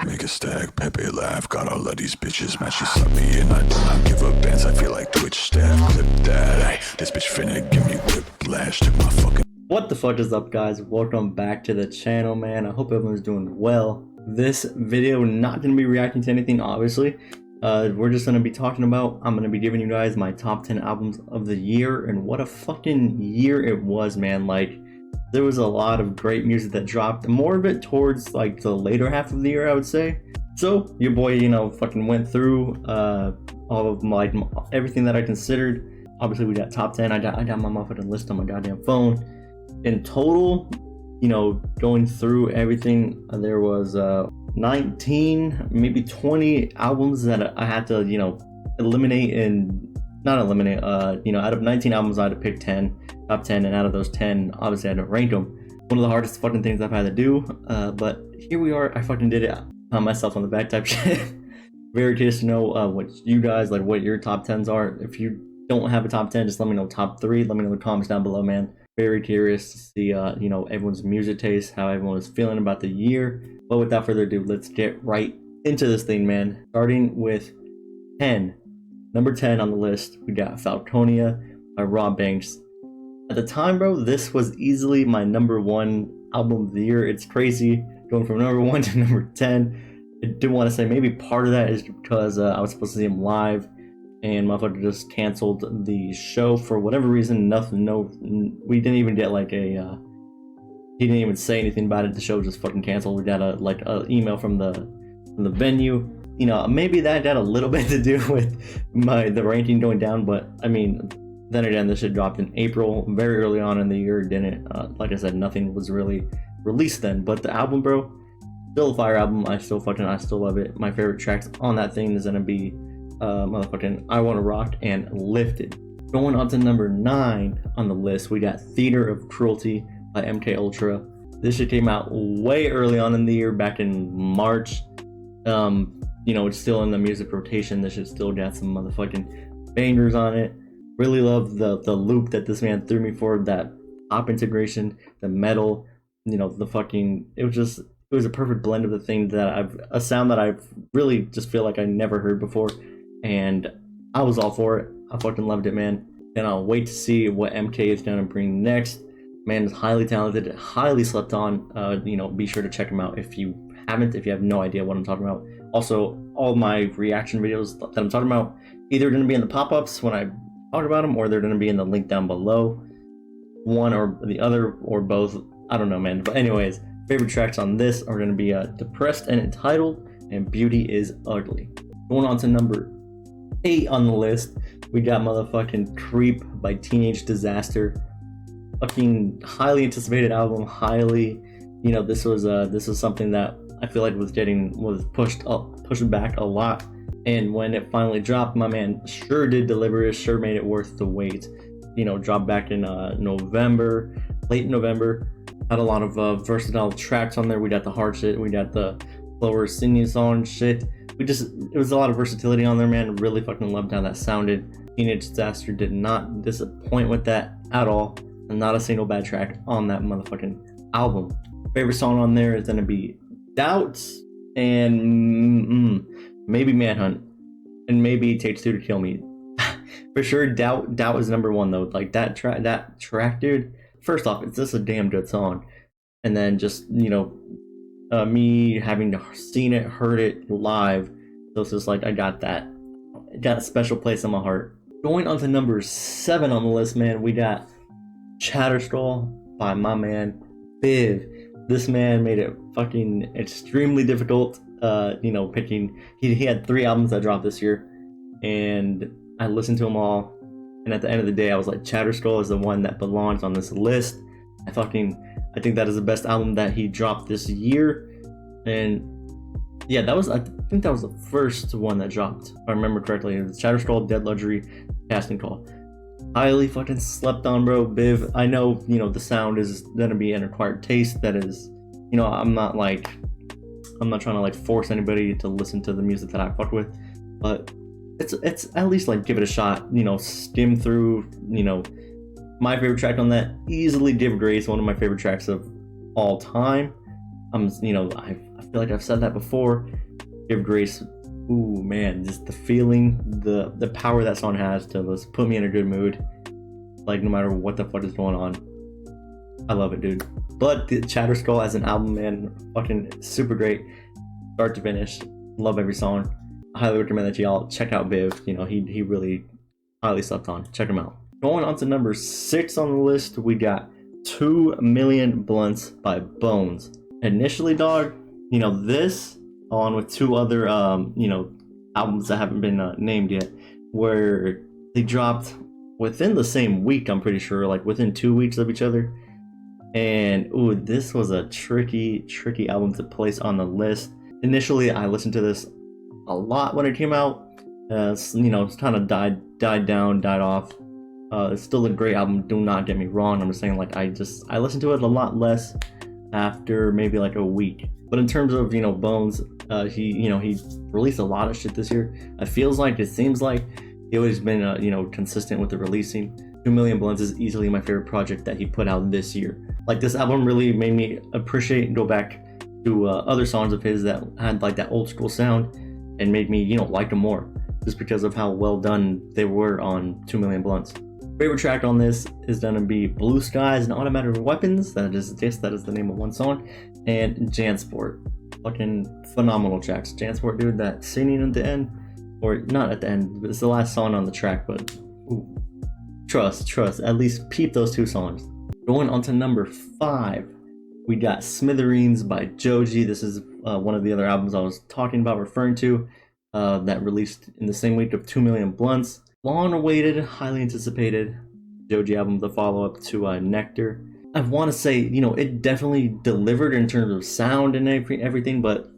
make a stack, Pepe laugh. Got all of these bitches, man, she suck me in. I do not give up bands, I feel like Twitch staff. Clip that, ay, this bitch finna give me whiplash. Took my fucking... What the fuck is up, guys? Welcome back to the channel, man. I hope everyone's doing well. This video, not gonna be reacting to anything, obviously. We're just gonna be talking about, I'm gonna be giving you guys my top 10 albums of the year, and what a fucking year it was, man. Like, there was a lot of great music that dropped, more of it towards like the later half of the year, I would say. So your boy, you know, fucking went through all of my everything that I considered. Obviously we got top 10. I got my motherfucking list on my goddamn phone. In total, you know, going through everything, there was 19, maybe 20 albums that I had to, you know, eliminate and not eliminate. You know, out of 19 albums, I had to pick 10, top 10, and out of those 10, obviously I had to rank them. One of the hardest fucking things I've had to do, but here we are. I fucking did it on myself on the back type shit. Very curious to know what you guys, like, what your top 10s are. If you don't have a top 10, just let me know top 3. Let me know in the comments down below, man. Very curious to see, you know, everyone's music taste, how everyone is feeling about the year. But without further ado, let's get right into this thing, man. Starting with 10. Number 10 on the list, we got Falconia by Rob Banks. At the time, bro, this was easily my number 1 album of the year. It's crazy going from number 1 to number 10. I do want to say maybe part of that is because I was supposed to see him live, and motherfucker just canceled the show for whatever reason. We didn't even get like a he didn't even say anything about it. The show just fucking canceled. We got a email from the venue. You know, maybe that had a little bit to do with the ranking going down, but I mean, then again, this shit dropped in April, very early on in the year. Didn't like I said, nothing was really released then. But the album, bro, still a fire album. I still love it. My favorite tracks on that thing is gonna be motherfucking I Wanna Rock and Lifted. Going on to number 9 on the list, we got Theater of Cruelty by MK Ultra. This shit came out way early on in the year, back in March. You know, it's still in the music rotation. This shit still got some motherfucking bangers on it. Really love the loop that this man threw me for, that pop integration, the metal, you know, the fucking, it was a perfect blend of the thing that a sound that I really just feel like I never heard before, and I was all for it. I fucking loved it, man. And I'll wait to see what MK is gonna bring next. Man is highly talented, highly slept on. You know, be sure to check him out if you haven't, if you have no idea what I'm talking about. Also, all my reaction videos that I'm talking about, either gonna be in the pop-ups when I talk about them, or they're gonna be in the link down below. One or the other, or both. I don't know, man. But anyways, favorite tracks on this are gonna be Depressed and Entitled, and Beauty is Ugly. Going on to number 8 on the list, we got motherfucking Creep by Teenage Disaster. Fucking highly anticipated album. Highly, you know, this was something that I feel like was pushed back a lot. And when it finally dropped, my man sure did deliver. It sure made it worth the wait. You know, dropped back in November, late November. Had a lot of versatile tracks on there. We got the hard shit. We got the slower singing song shit. It was a lot of versatility on there, man. Really fucking loved how that sounded. Teenage Disaster did not disappoint with that at all. And not a single bad track on that motherfucking album. Favorite song on there is gonna be Doubts and maybe Manhunt, and maybe It Takes Two to Kill Me. For sure, Doubt is number 1 though. Like that track, dude. First off, it's just a damn good song, and then just, you know, me having seen it, heard it live, so it's just like I got a special place in my heart. Going on to number 7 on the list, man, we got Chatterskull by my man Biv. This man made it fucking extremely difficult, you know, picking. He had 3 albums that dropped this year, and I listened to them all, and at the end of the day, I was like, Chatterskull is the one that belongs on this list. I think that is the best album that he dropped this year. And yeah, I think that was the first one that dropped, if I remember correctly. It was Chatterskull, Dead Luxury, Casting Call. Highly fucking slept on, bro. Biv, I know, you know, the sound is gonna be an acquired taste. That is, you know, I'm not trying to like force anybody to listen to the music that I fuck with, but it's at least like give it a shot. You know, skim through. You know, my favorite track on that, easily Give Grace, one of my favorite tracks of all time. I feel feel like I've said that before. Give Grace, ooh man, just the feeling, the power that song has to just put me in a good mood. Like no matter what the fuck is going on. I love it, dude. But the Chatter Skull as an album, man, fucking super great. Start to finish. Love every song. I highly recommend that y'all check out Viv. You know, he really highly slept on. Check him out. Going on to number 6 on the list, we got 2 Million Blunts by Bones. Initially, dog, you know, this on with 2 other you know, albums that haven't been named yet, where they dropped within the same week, I'm pretty sure, like within 2 weeks of each other. And ooh, this was a tricky album to place on the list. Initially, I listened to this a lot when it came out. You know, it's kind of died down, died off. It's still a great album, do not get me wrong. I'm just saying, like, I listened to it a lot less after maybe like a week. But in terms of, you know, Bones, he released a lot of shit this year. It seems like he always been you know, consistent with the releasing. 2 Million Blunts is easily my favorite project that he put out this year. Like, this album really made me appreciate and go back to other songs of his that had like that old school sound and made me, you know, like them more, just because of how well done they were on 2 Million Blunts. Favorite track on this is gonna be Blue Skies and Automatic Weapons. That is the name of one song. And Jansport. Fucking phenomenal tracks. Jansport, dude, that singing at the end, or not at the end, but it's the last song on the track, but ooh, trust, at least peep those 2 songs. Going on to number 5, we got Smithereens by Joji. This is one of the other albums I was talking about, referring to, that released in the same week of 2 Million Blunts. Long awaited, highly anticipated Joji album, the follow-up to Nectar. I want to say, you know, it definitely delivered in terms of sound and everything, but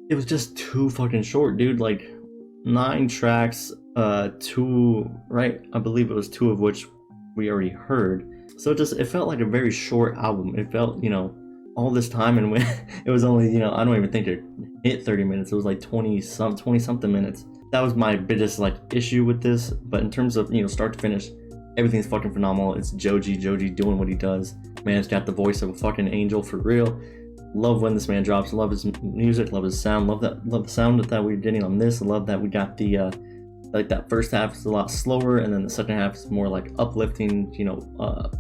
it was just too fucking short, dude. Like 9 tracks, 2, right? I believe it was 2 of which we already heard. So it felt like a very short album. It felt, you know, all this time, and when it was only, you know, I don't even think it hit 30 minutes. It was like 20 something minutes. That was my biggest like issue with this. But in terms of, you know, start to finish, everything's fucking phenomenal. It's Joji doing what he does. Man's got the voice of a fucking angel for real. Love when this man drops. Love his music. Love his sound. Love the sound that we're getting on this. Love that we got the like that first half is a lot slower, and then the second half is more like uplifting, you know,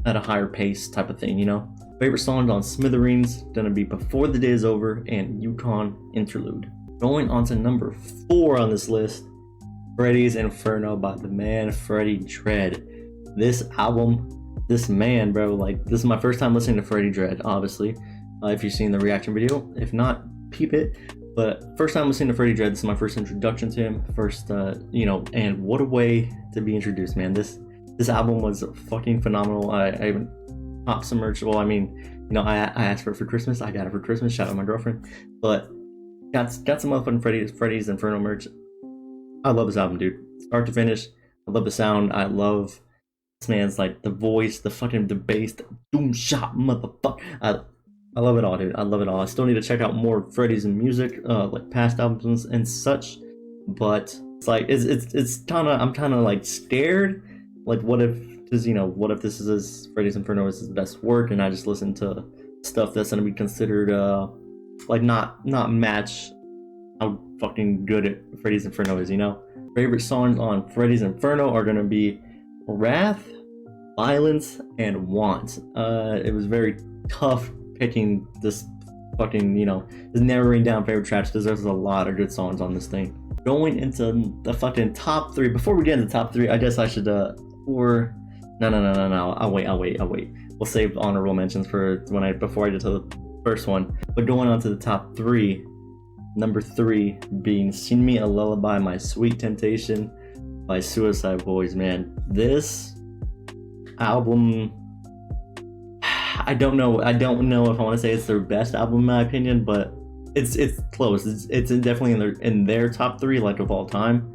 at a higher pace type of thing, you know. Favorite songs on Smithereens gonna be Before the Day Is Over and Yukon Interlude. Going on to number 4 on this list, Freddy's Inferno by the man Freddy Dread. This album, this man, bro, like, this is my first time listening to Freddy Dread, obviously. If you've seen the reaction video, if not, peep it. But first time listening to Freddy Dread, this is my first introduction to him. First, you know, and what a way to be introduced, man. This album was fucking phenomenal. I even popped some merch. Well, I mean, you know, I asked for it for Christmas. I got it for Christmas. Shout out to my girlfriend. But got some motherfucking Freddy's Inferno merch. I love this album, dude. Start to finish. I love the sound. I love this man's, like, the voice, the bass, the doom shot motherfucker. I love it all, dude. I love it all. I still need to check out more Freddy's music, like past albums and such. But it's like it's kind of, I'm kind of like scared. Like, what if this is Freddy's Inferno is his best work, and I just listen to stuff that's gonna be considered like not match how fucking good Freddy's Inferno is, you know? Favorite songs on Freddy's Inferno are gonna be Wrath, Violence, and Want. It was very tough picking this fucking, you know, just narrowing down favorite tracks, because there's a lot of good songs on this thing. Going into the fucking top 3, before we get into the top 3, I guess I should no, I'll wait. We'll save honorable mentions for before I get to the first one. But going on to the top 3, number 3 being Sing Me a Lullaby, My Sweet Temptation by Suicide Boys. Man, this album, I don't know if I want to say it's their best album in my opinion, but it's close. It's definitely in their top 3, like, of all time.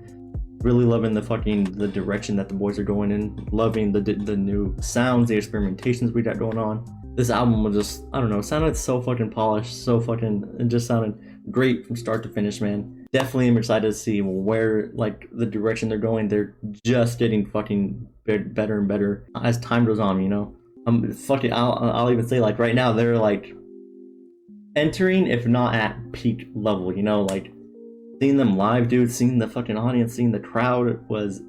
Really loving the direction that the boys are going in. Loving the new sounds, the experimentations we got going on. This album was just, I don't know, sounded so fucking polished, it just sounded great from start to finish, man. Definitely am excited to see where, like, the direction they're going. They're just getting fucking better and better as time goes on, you know. I'll even say, like, right now they're like entering, if not at peak level, you know, like seeing them live, dude, seeing the fucking audience, seeing the crowd was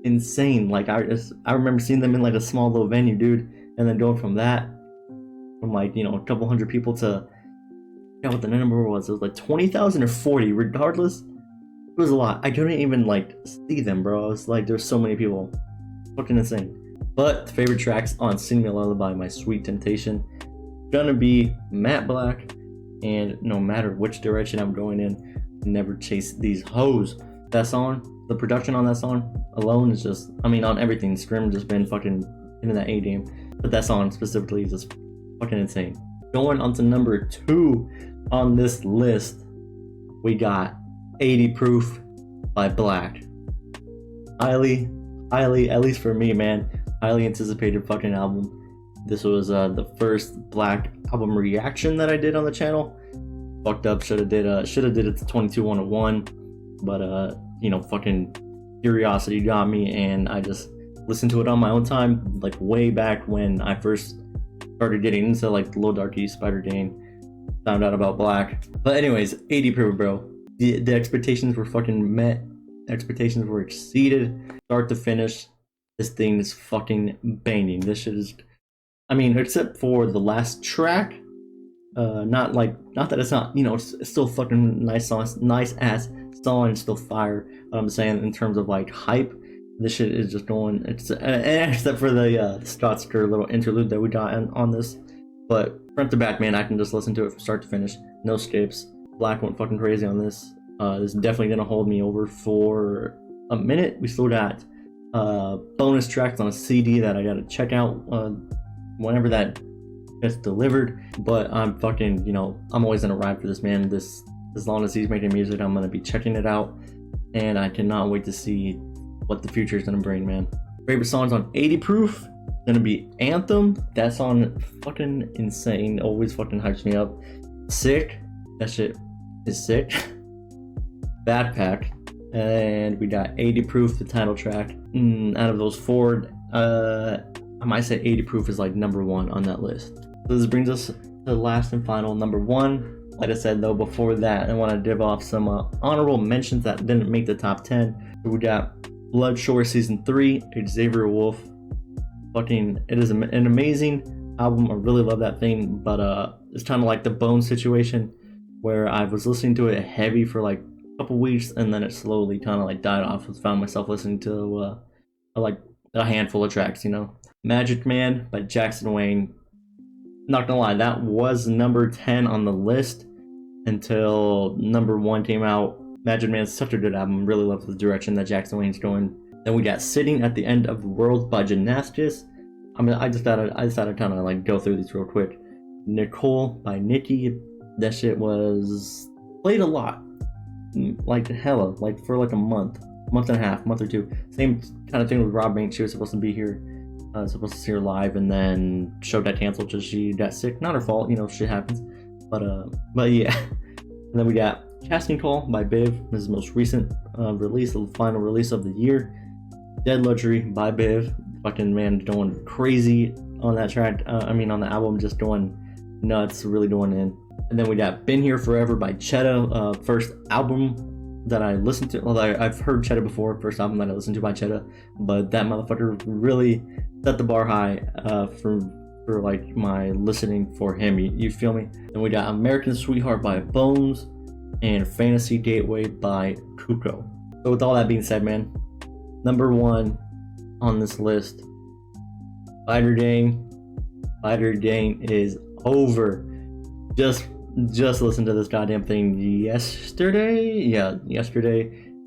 insane. Like I remember seeing them in like a small little venue, dude, and then going from that, from like, you know, a couple hundred people to, I forgot what the number was. It was like 20,000 or 40, regardless. It was a lot. I couldn't even like see them, bro. I was like, there's so many people. Fucking insane. But the favorite tracks on Sing Me a Lullaby, My Sweet Temptation, gonna be Matte Black and No Matter Which Direction I'm Going In, Never Chase These Hoes. That song, the production on that song alone is just, I mean, on everything, Scrim just been fucking into that A game. But that song specifically is just fucking insane. Going on to number 2 on this list, we got 80 Proof by Black. Highly, at least for me, man, highly anticipated fucking album. This was the first Black album reaction that I did on the channel. Fucked up, should have did it to 22-101, but you know, fucking curiosity got me, and I just listened to it on my own time, like way back when I first started getting into like Lil Darky, Spider Dane, found out about Black. But anyways, 80 Proof, bro. The expectations were fucking met. Expectations were exceeded, start to finish. This thing is fucking banging. This shit is, I mean, except for the last track, not that it's not, you know, it's still fucking nice song, nice ass song, it's still fire. But I'm saying in terms of like hype, this shit is just going. It's except for the Scott Skur little interlude that we got on this, but front to back, man, I can just listen to it from start to finish, no skips. Black went fucking crazy on this. This is definitely gonna hold me over for a minute. We still got bonus tracks on a CD that I gotta check out whenever that gets delivered. But I'm fucking, you know, I'm always gonna ride for this man. This, as long as he's making music, I'm gonna be checking it out, and I cannot wait to see what the future is gonna bring, man. Favorite songs on 80 Proof, gonna be Anthem. That song fucking insane. Always fucking hypes me up. Sick. That shit is sick. Bad Pack, and we got 80 Proof, the title track. Out of those 4, I might say 80 Proof is like number 1 on that list. So this brings us to the last and final number 1. Like I said though, before that, I want to give off some honorable mentions that didn't make the top 10. So we got Bloodshore Season 3, Xavier Wolf. Fucking, it is an amazing album. I really love that thing, but it's kind of like the Bone situation, where I was listening to it heavy for like couple weeks, and then it slowly kind of like died off. I found myself listening to like a handful of tracks, you know. Magic Man by Jackson Wayne. Not gonna lie, that was number 10 on the list until number 1 came out. Magic Man's such a good album. Really love the direction that Jackson Wayne's going. Then we got Sitting at the End of the World by Gymnastis. I mean, I just thought I'd kind of like go through these real quick. Nicole by Nicki. That shit was played a lot. Like hella, like for like a month and a half, month or 2. Same kind of thing with Rob Banks. She was supposed to be here, supposed to see her live, and then show got canceled because she got sick. Not her fault, you know, shit happens. But yeah. And then we got Casting Call by Biv. This is the most recent release, the final release of the year. Dead Luxury by Biv. Fucking man, going crazy on that track. I mean, on the album, just going nuts, really going in. And then we got Been Here Forever by Cheddar, first album that I listened to. Although I've heard Cheddar before, first album that I listened to by Cheddar, but that motherfucker really set the bar high for like my listening for him. You feel me? Then we got American Sweetheart by Bones and Fantasy Gateway by Kuko. So with all that being said, man, number 1 on this list, Spider Dane is over. Just listen to this goddamn thing yesterday.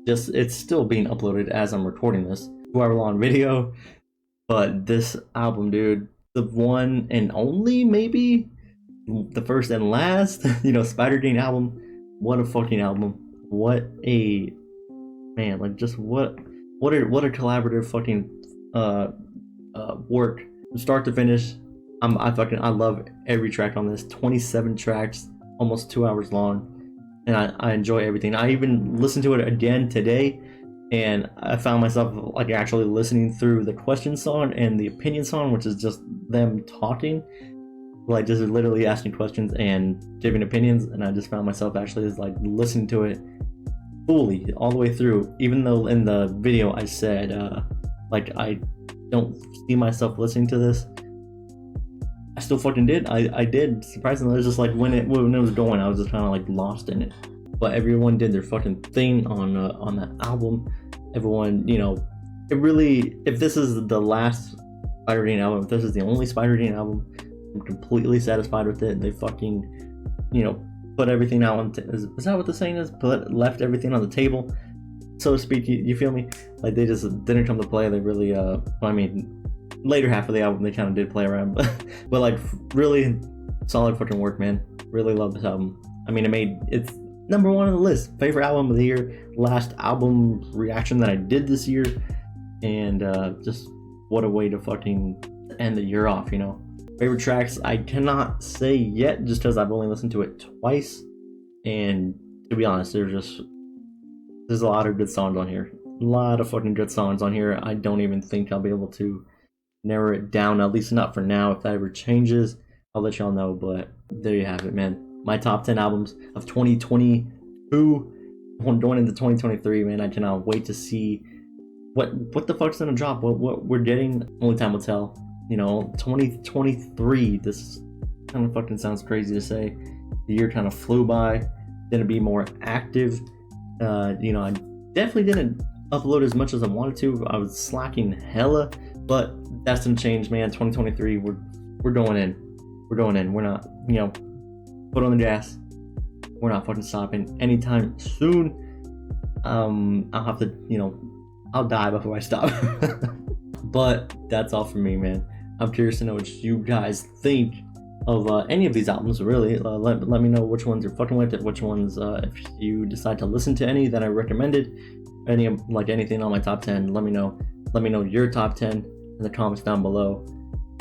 Just, it's still being uploaded as I'm recording this, 2-hour long video. But this album, dude, the one and only, maybe the first and last, you know, Spider Dane album. What a fucking album. What a man, like just what a collaborative fucking work from start to finish. I love every track on this. 27 tracks, almost 2 hours long, and I enjoy everything. I even listened to it again today, and I found myself like actually listening through the question song and the opinion song, which is just them talking. like just literally asking questions and giving opinions, and I just found myself actually just like listening to it fully all the way through, even though in the video I said like I don't see myself listening to this. I still fucking did. I did. Surprisingly, it was just like when it was going, I was just kind of like lost in it. But everyone did their fucking thing on that album. Everyone, you know, it really. If this is the last Smithereens album, if this is the only Smithereens album, I'm completely satisfied with it. They fucking, you know, put everything out on. Is that what the saying is? Left everything on the table, so to speak. You feel me? Like they just didn't come to play. They really, I mean. Later half of the album they kind of did play around, but like really solid fucking work, man. Really love this album. I mean, it's number one on the list. Favorite album of the year, last album reaction that I did this year, and just what a way to fucking end the year off, you know. Favorite tracks I cannot say yet, just because I've only listened to it twice, and to be honest, there's a lot of good songs on here. A lot of fucking good songs on here. I don't even think I'll be able to narrow it down, at least not for now. If that ever changes, I'll let y'all know. But there you have it, man. My top 10 albums of 2022 going into 2023, man. I cannot wait to see what the fuck's gonna drop, what we're getting. Only time will tell. You know, 2023, this kind of fucking sounds crazy to say. The year kind of flew by. Gonna be more active. You know, I definitely didn't upload as much as I wanted to. I was slacking hella, but that's gonna change, man. 2023, we're going in. We're going in. We're not, you know, put on the gas. We're not fucking stopping anytime soon. I'll have to, you know, I'll die before I stop. But that's all for me, man. I'm curious to know what you guys think of any of these albums, really. Let me know which ones you're fucking with, which ones, if you decide to listen to any that I recommended, anything on my top 10, let me know. Let me know your top 10 in the comments down below.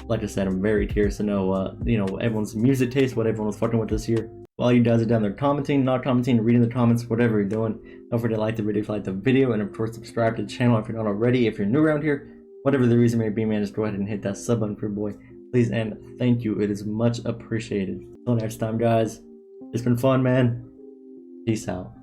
Like I said, I'm very curious to know, you know, everyone's music taste, what everyone was fucking with this year. While you guys are down there commenting, not commenting, reading the comments, whatever you're doing, don't forget to like the video if you like the video, and of course subscribe to the channel if you're not already. If you're new around here, whatever the reason may be, man, just go ahead and hit that sub button for your boy, please, and thank you. It is much appreciated. Until next time, guys, it's been fun, man. Peace out.